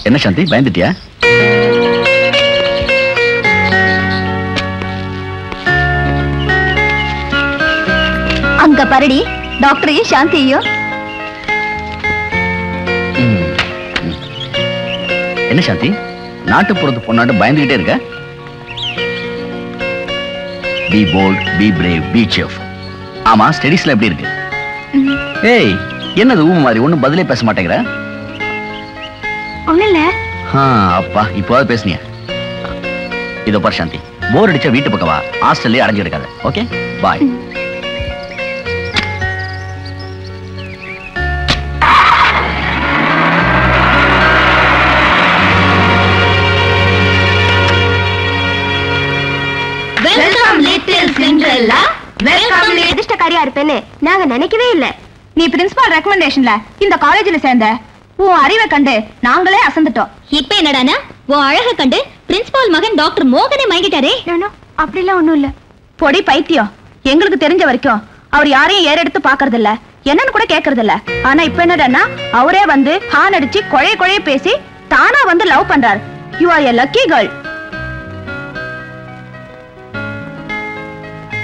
என்ன சாந்தி, பயந்துட்டியா? அங்க பரடி டாக்டரையும் சாந்தியையும். என்ன சாந்தி, நாட்டுப்புறத்து பொண்ணாட்டு பயந்துகிட்டே இருக்க? Be bold, be brave, be chef. ஆமா, ஸ்டடீஸ்ல எப்படி இருக்கு? ஏய், என்னது ஊம மாதிரி ஒண்ணும் பதிலே பேச மாட்டேங்கிற? ஒண்ணு இல்ல. அப்பா, இப்போவாது பேசுனியா? இதோ பார் சாந்தி, போர் அடிச்சா வீட்டு பக்கம் வா, ஹாஸ்டல்லே அடைஞ்சு இருக்காது. Okay, bye. Welcome little Cinderella. Welcome. நீ அதிர்ஷ்டக்காரியா இருப்பேன்னு நாங்க நினைக்கவே இல்ல. நீ பிரின்சிபால் ரெக்கமெண்டேஷன்ல இந்த காலேஜ்ல சேர்ந்த உன் அறிவை கண்டு நாங்களே அசந்துட்டோம். இப்ப என்னடானா உன் அழக கண்டு பிரின்சிபால் மகன் டாக்டர் மோகனே மயங்கிட்டாரே. அப்படிலாம் ஒண்ணும் இல்ல. பொடி பைத்தியம். எங்களுக்கு தெரிஞ்ச வரைக்கும் அவர் யாரையும் ஏறெடுத்து பாக்குறது இல்ல, என்னன்னு கூட கேக்குறது இல்ல. ஆனா இப்ப என்னடானா அவரே வந்து ஹான் அடிச்சு கொழைய கொழைய பேசி தானா வந்து லவ் பண்றாரு. You are a lucky girl.